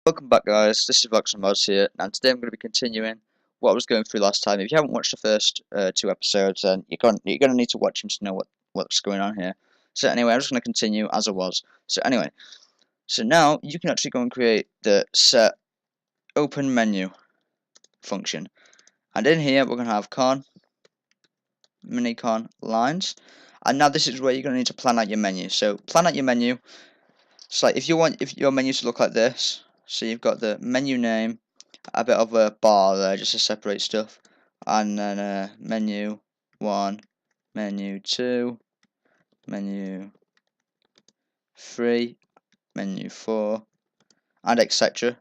Welcome back, guys. This is Voxel here, and today I'm going to be continuing what I was going through last time. If you haven't watched the first 2 episodes, then you're gonna need to watch them to know what's going on here. So anyway, I'm just going to continue as I was. So now you can actually go and create the set open menu function, and in here we're going to have minicon lines, and now this is where you're going to need to plan out your menu. So plan out your menu. So like if your menu to look like this, so you've got the menu name, a bit of a bar there just to separate stuff, and then menu 1, menu 2, menu 3, menu 4, and etc.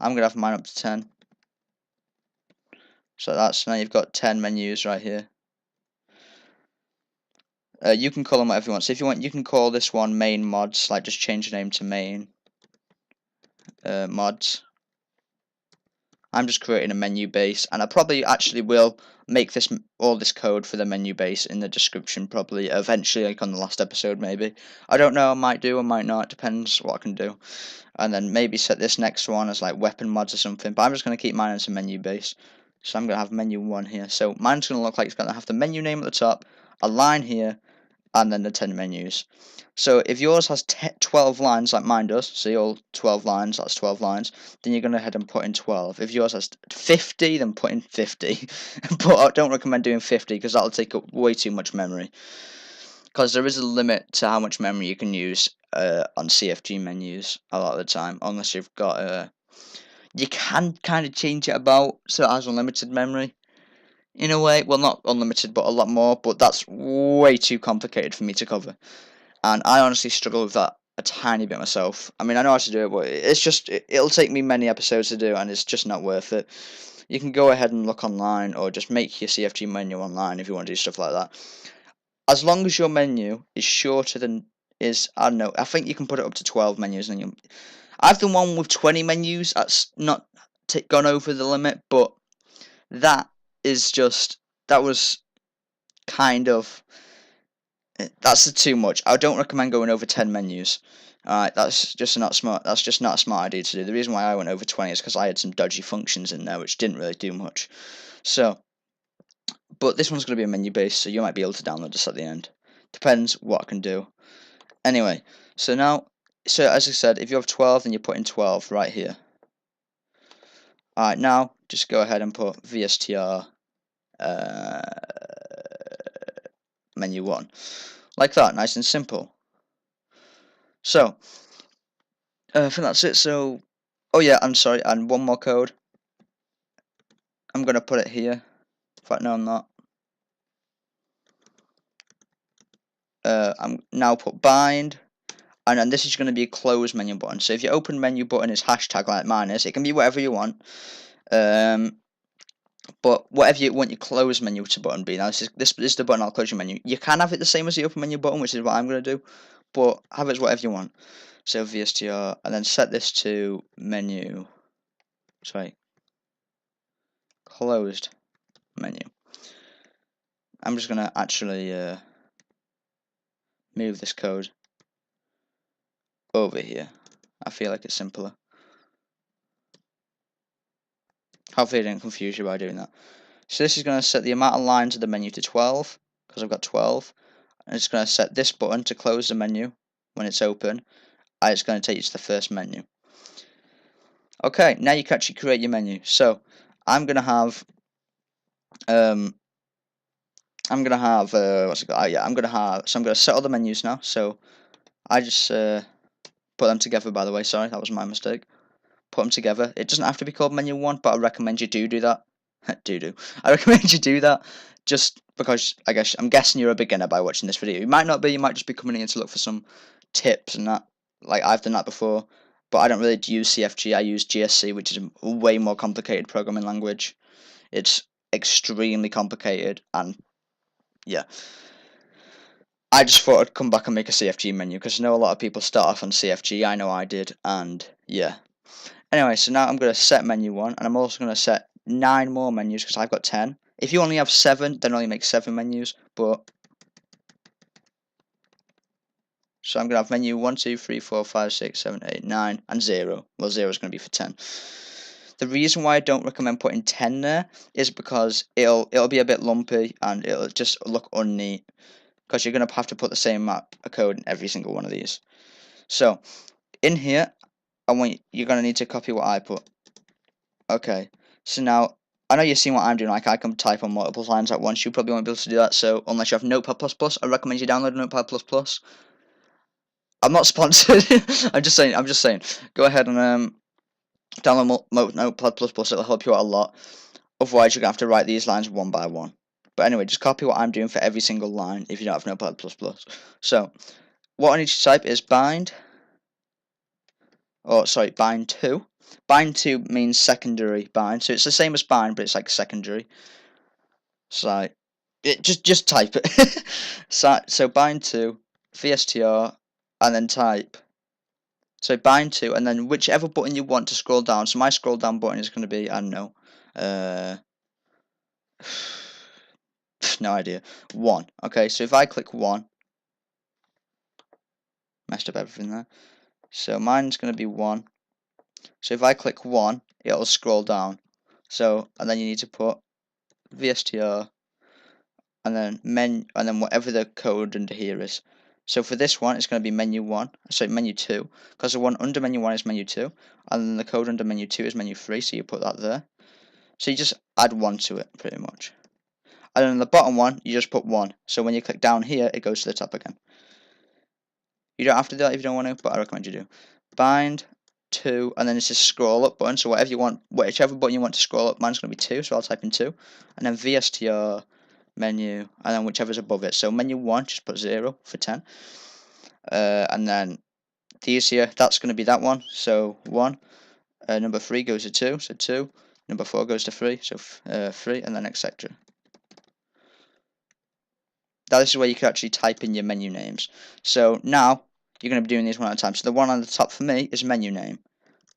I'm gonna have mine up to 10. So now you've got 10 menus right here. You can call them whatever you want. So if you want, you can call this one main mods, like just change the name to main mods. I'm just creating a menu base, and I probably actually will make all this code for the menu base in the description probably eventually, like on the last episode maybe. I don't know, I might do, I might not, depends what I can do. And then maybe set this next one as like weapon mods or something, but I'm just going to keep mine as a menu base. So I'm going to have menu 1 here. So mine's going to look like it's going to have the menu name at the top, a line here, and then the 10 menus. So if yours has 12 lines like mine does, so all 12 lines, that's 12 lines, then you're going to head and put in 12. If yours has 50, then put in 50. But I don't recommend doing 50 because that'll take up way too much memory. Because there is a limit to how much memory you can use on CFG menus a lot of the time, unless you've got you can kind of change it about so it has unlimited memory. In a way, well, not unlimited, but a lot more, but that's way too complicated for me to cover. And I honestly struggle with that a tiny bit myself. I mean, I know how to do it, but it's just, it'll take me many episodes to do, and it's just not worth it. You can go ahead and look online, or just make your CFG menu online if you want to do stuff like that. As long as your menu is shorter than, I don't know, I think you can put it up to 12 menus. And I've done one with 20 menus, that's not gone over the limit, but that was kind of, that's too much. I don't recommend going over 10 menus. Alright, that's just not smart. That's just not a smart idea to do. The reason why I went over 20 is because I had some dodgy functions in there which didn't really do much. So, but this one's going to be a menu base, so you might be able to download this at the end. Depends what I can do. Anyway, so as I said, if you have 12, then you put in 12 right here. Alright, now just go ahead and put VSTR menu 1. Like that, nice and simple. So, I think that's it. So, oh yeah, I'm sorry, and one more code. I'm going to put it here. In fact, no, I'm not. I'm now put bind, and then this is going to be a close menu button. So if your open menu button is hashtag like mine is, it can be whatever you want. But whatever you want your close menu to button be. Now this is the button I'll close your menu. You can have it the same as the open menu button, which is what I'm going to do, but have it as whatever you want. So VSTR, and then set this to menu. Sorry, closed menu. I'm just going to actually move this code over here. I feel like it's simpler. Hopefully I didn't confuse you by doing that. So this is going to set the amount of lines of the menu to 12, because I've got 12. And it's going to set this button to close the menu when it's open, and it's going to take you to the first menu. Okay, now you can actually create your menu. So I'm going to have what's it called? Yeah, I'm going to set all the menus now. So I just put them together, by the way. Sorry, that was my mistake. Put them together. It doesn't have to be called menu 1, but I recommend you do that. I recommend you do that just because I'm guessing you're a beginner by watching this video. You might not be. You might just be coming in to look for some tips and that. Like I've done that before, but I don't really use CFG. I use GSC, which is a way more complicated programming language. It's extremely complicated, and yeah. I just thought I'd come back and make a CFG menu because I know a lot of people start off on CFG. I know I did, and yeah. Anyway, so now I'm going to set menu 1, and I'm also going to set 9 more menus because I've got 10. If you only have 7, then only make 7 menus, but So I'm going to have menu 1, 2, 3, 4, 5, 6, 7, 8, 9, and 0. Well, 0 is going to be for 10. The reason why I don't recommend putting 10 there is because it'll be a bit lumpy and it'll just look unneat. Because you're going to have to put the same map of code in every single one of these. So, in here, you're going to need to copy what I put. Okay, so now, I know you're seeing what I'm doing, like I can type on multiple lines at once, you probably won't be able to do that, so unless you have Notepad++, I recommend you download Notepad++. I'm not sponsored, I'm just saying, go ahead and download Notepad++, it'll help you out a lot, otherwise you're going to have to write these lines one by one. But anyway, just copy what I'm doing for every single line if you don't have Notepad++. So, what I need to type is bind to. Bind to means secondary bind, so it's the same as bind, but it's like secondary. So just type it. So bind to VSTR and then type. So bind to and then whichever button you want to scroll down. So my scroll down button is going to be, I don't know, no idea. 1. Okay, so if I click 1, messed up everything there. So mine's going to be 1. So if I click 1, it'll scroll down. So and then you need to put VSTR and then whatever the code under here is. So for this one, it's going to be menu 1, sorry, menu 2, because the one under menu 1 is menu 2, and then the code under menu 2 is menu 3, so you put that there. So you just add 1 to it, pretty much. And then the bottom one, you just put 1. So when you click down here, it goes to the top again. You don't have to do that if you don't want to, but I recommend you do. Bind to, and then it's a scroll up button, so whatever you want, whichever button you want to scroll up, mine's going to be 2, so I'll type in 2, and then VSTR, menu, and then whichever's above it. So menu 1, just put 0 for 10. And then these here, that's going to be that one, so 1. Number 3 goes to 2, so 2. Number 4 goes to 3, so 3, and then etc. Now this is where you can actually type in your menu names. So now, you're going to be doing these one at a time. So the one on the top for me is menu name.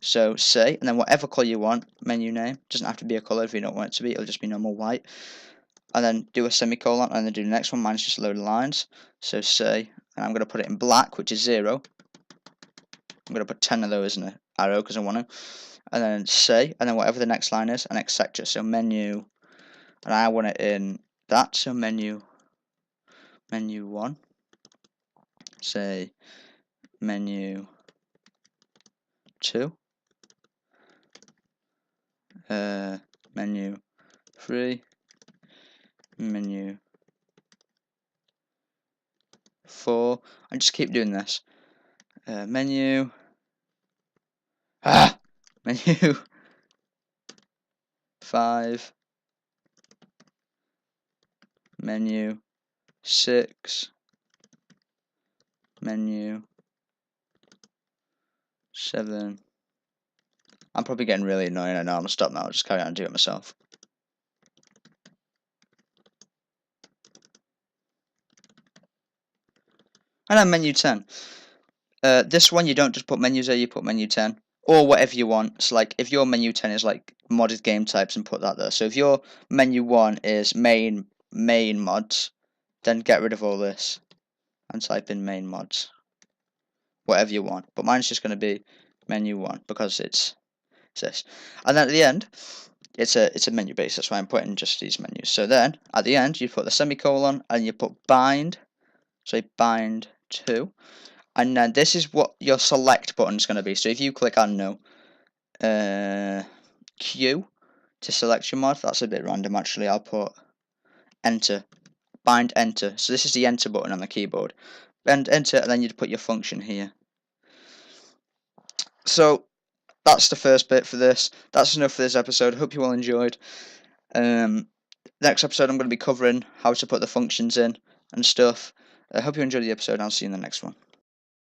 So say, and then whatever colour you want, menu name. Doesn't have to be a colour if you don't want it to be, it'll just be normal white. And then do a semicolon, and then do the next one. Mine's just a load of lines. So say, and I'm going to put it in black, which is 0. I'm going to put 10 of those in an arrow because I want to. And then say, and then whatever the next line is, and etc. So menu, and I want it in that, so menu 1. Say menu 2. Menu 3. Menu 4. And just keep doing this. Menu. Menu 5. Menu 6. Menu 7. I'm probably getting really annoying. I know. I'm gonna stop now. I'll just carry on and do it myself. And then menu 10. This one you don't just put menus there. You put menu 10 or whatever you want. So like if your menu 10 is like modded game types, and put that there. So if your menu 1 is main mods, then get rid of all this and type in main mods. Whatever you want. But mine's just going to be menu 1 because it's this. And then at the end, it's a menu base. That's why I'm putting just these menus. So then at the end, you put the semicolon and you put bind. So bind to. And then this is what your select button is going to be. So if you click on no Q to select your mod, that's a bit random actually. I'll put enter, bind enter. So this is the enter button on the keyboard. And enter, and then you'd put your function here. So that's the first bit for this. That's enough for this episode. Hope you all enjoyed. Next episode I'm going to be covering how to put the functions in and stuff. I hope you enjoyed the episode. I'll see you in the next one.